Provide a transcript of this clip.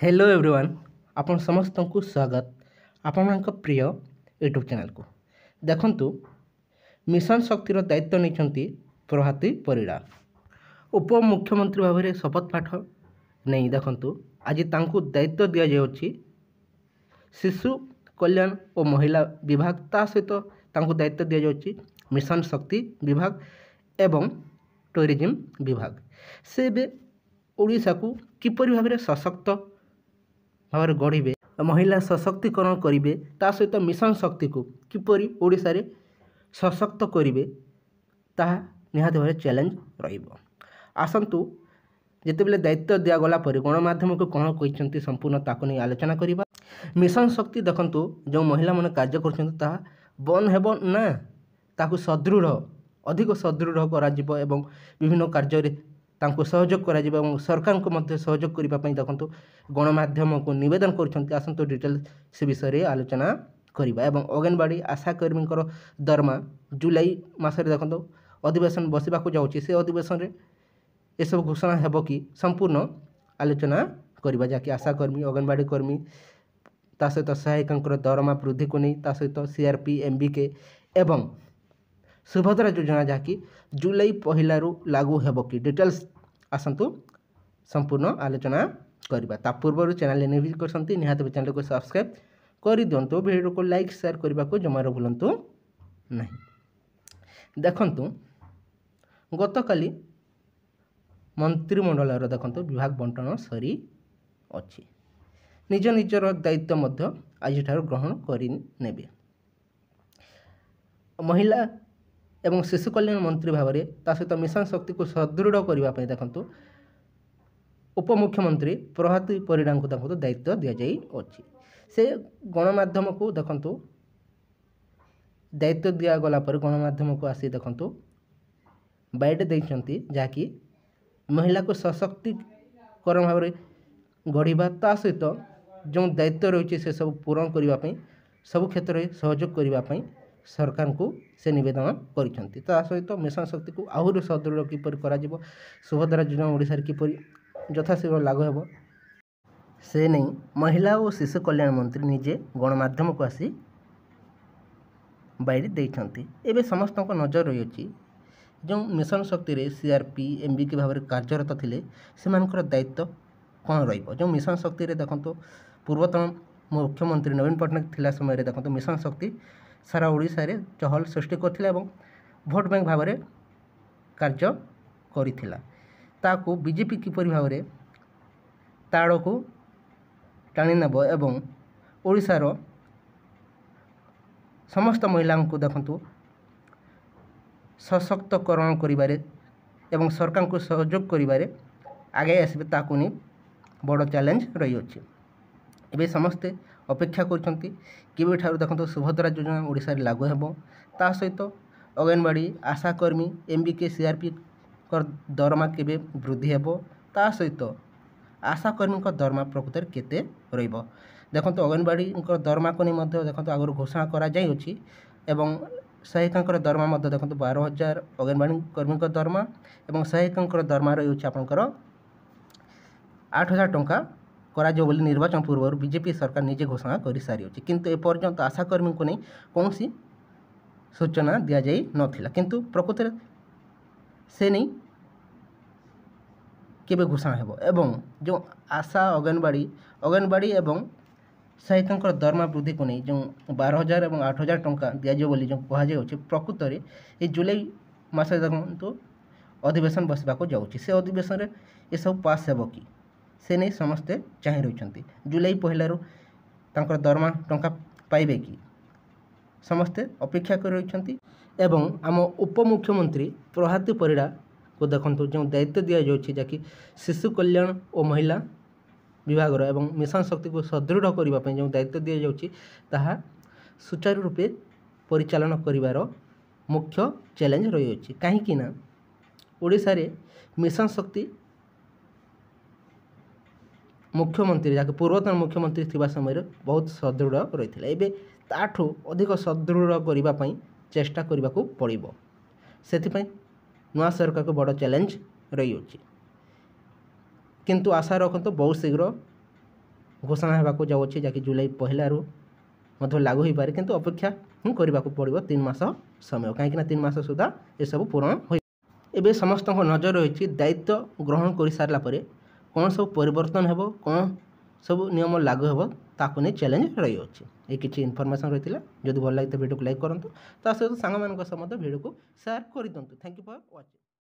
Hello everyone आपण समस्त को स्वागत आपण प्रिय यूट्यूब चैनल को देखंतु मिशन शक्तिर दायित्व नहीं प्रभाती परिड़ा उपमुख्यमंत्री भाव में शपथ पाठ नहीं देखंतु आज तांकु दायित्व दि जाउछि शिशु कल्याण और महिला विभाग ता सहित तांकु दायित्व दि जाउछि मिशन शक्ति विभाग एवं टूरिज्म विभाग से ओडिशा को किपरि भाव में सशक्त भाव गढ़े महिला सशक्तिकरण करेंगे ता सहित मिशन शक्ति को किपरि ओडिशा रे सशक्त करेंगे ताहा निहाती भाव चैलेंज रहिबो। आसंतु जितेबाला दायित्व दिगला पर गणमाध्यम को कौन कहते संपूर्ण ताकू नहीं आलोचना करवा। मिशन शक्ति देखंतु जो महिला मैंने कार्य कर बंद हेब ना ताकू सदृढ़ अधिक सदृढ़ करा एवं विभिन्न कार्य तांको सहयोग करा एवं सरकार को मध्य सहयोग करने देखो गणमाध्यम को निवेदन कर डिटेल से विषय में आलोचना करवा। एवं अंगनवाड़ी आशाकर्मी दरमा जुलाई मासरे देखो अधिवेशन बसवा जाऊँगी से अधिवेशन में यह सब घोषणा हेब कि संपूर्ण आलोचना करवा जहाँकि आशाकर्मी अंगनवाड़ी कर्मी ता सहित सहायिका दरमा वृद्धि को नहीं ता सहित सीआरपी एमबीके एवं सुभद्रा योजना जहाँकि जुलाई पहलू लागू हेब कि डिटेल्स आसतु संपूर्ण आलोचना करवा। ता पूर्व चैनल ने विजिट करते निहाती चैनल को सब्सक्राइब कर दिंतु वीडियो को लाइक शेयर करने को जमार भूलु ना। देखंतु गतकाली मंत्रिमंडल देखंतु विभाग बंटन सरी अच्छी निज निजर दायित्व मध्य आज ग्रहण करने महिला एवं शिशु कल्याण मंत्री भाव में ता सहित मिशन शक्ति को सदृढ़ करने देखंतु उपमुख्यमंत्री प्रभाती परिड़ा को देखो दायित्व दि जाइए से गणमाध्यम को देखंतु दायित्व दिगला पर गणमाध्यम को आसी देखंतु बाइट देइछंती जहाँकि महिला को सशक्तिकरण भाव में गढ़ा ता सहित जो दायित्व रही से सब पूरण करने सब क्षेत्र में सहयोग करने सरकार को से निवेदन करिसेंती। ता सहित मिशन शक्ति को आहुरी सदृढ़ किपर करा जिवो सुभद्रा योजना ओडिशा रे किपर यथाशीघ्र लागू हेब से नहीं महिला और शिशु कल्याण मंत्री निजे गणमाध्यम को आसी बाइट देइछंती। एबे समस्त को नजर रही अछि जो मिशन शक्ति रे सीआरपी एमबीके भाव में कार्यरत थिले सेमानकर दायित्व कौन रहिबो। जो मिशन शक्ति रे देखंतु पूर्वतन मुख्यमंत्री नवीन पट्टनायक थिला समय रे देखंतु मिशन शक्ति सारा ओडिशा रे चहल सृष्टि करथिला एवं भोट बैंक भाव में कार्य करिथिला। ताकू बीजेपी किपरि भाव में ताड़ को टाणी नेब एवं ओडिशार समस्त महिला को देखंतु सशक्तकरण करिबारे एवं सरकार को सहयोग करिबारे आगे आसबे ताकू नहीं बड़ चैलेंज रही अछि। एबे समस्ते अपेक्षा करछंती केबे ठारू देखंतु सुभद्रा योजना ओडिशा रे लागू हेबो ता सहित अंगनवाड़ी आशाकर्मी एमबीके सीआरपी दरमा केबे वृद्धि हेबो ता सहित आशाकर्मी दरमा प्रकृत केते रहिबो। देखंतु अंगनवाड़ी दरमा को नहीं मध्य देखंतु आगर घोषणा करा जाय अछि एवं सहायिका दरमा मध्य देखंतु 12,000 अंगनवाड़ी कर्मी दरमा एवं सहायिका दरमा रही अछि आपनकर 8,000 टंका करा जो बोली निर्वाचन पूर्व बीजेपी सरकार निजे घोषणा कर सारी अच्छी किंतु एपर्यंत आशाकर्मी को नहीं कौन सूचना दि जाई नथिला किंतु प्रकृत से नहीं केबे घोषणा हेबो एवं जो आशा अंगनवाड़ी एवं सहायिका दरमा वृद्धि को नहीं जो 12,000 और 8,000 टंका दिजाव बोली जो कहुच्छे प्रकृत में ये जुलाई मास देखो अधिवेशन बसवा जाऊँगी से अधिवेशन में ये सब पास हेब कि से नहीं समस्ते चाह रही जुलाई पहलू तांकर दरमा टंका पाइबे कि समस्ते अपेक्षा कर रही एवं आम उपमुख्यमंत्री प्रभाती परिड़ा को देखंतु जो दायित्व दि जाउछि जहाँकि शिशु कल्याण और महिला विभाग एवं मिशन शक्ति को सदृढ़ करने जो दायित्व दि जाउछि ताहा सुचारू रूपे परिचालन करिवार मुख्य चैलेंज रही अछि। कहीं ना ओडिशा रे मिशन शक्ति मुख्यमंत्री जहाँकि पूर्वतन मुख्यमंत्री थिबा समय बहुत सदृढ़ रही है एवं ताठू अधिक सदृढ़ करने चेष्टा करने को पड़ो से नुआ सरकार को बड़ चैलेंज रही अछि किंतु आशा रखते बहुत शीघ्र ଘୋଷଣା ହେବାକୁ ଯାଉଛି, ଯାହାକି ଜୁଲାଇ 1 ମଧ୍ୟ ଲାଗୁ ହୋଇପାରେ, କିନ୍ତୁ ଅପେକ୍ଷା କରିବାକୁ ପଡ଼ିବ 3 ମାସ ସମୟ, କାହିଁକିନା 3 ମାସ ସୁଦ୍ଧା ଏସବୁ ପୂରଣ ହୋଇ। ଏବେ ସମସ୍ତଙ୍କ ନଜର ରହିଛି ଦାୟିତ୍ୱ ଗ୍ରହଣ କରିସାରିଲା ପରେ କ'ଣ ସବୁ ପରିବର୍ତ୍ତନ ହେବ, କ'ଣ ସବୁ ନିୟମ ଲାଗୁ ହେବ, ତାକୁ ନେଇ ଚ୍ୟାଲେଞ୍ଜ ରହିଅଛି। ଏ କିଛି ଇନଫର୍ମେସନ୍ ରହିଥିଲା। ଯଦି ଭଲ ଲାଗିଥାଏ ଭିଡ଼ିଓକୁ ଲାଇକ୍ କରନ୍ତୁ, ତା ସହିତ ସାଙ୍ଗମାନଙ୍କ ସହ ମଧ୍ୟ ଭିଡ଼ିଓକୁ ସେୟାର କରିଦିଅନ୍ତୁ। Thank you for watching.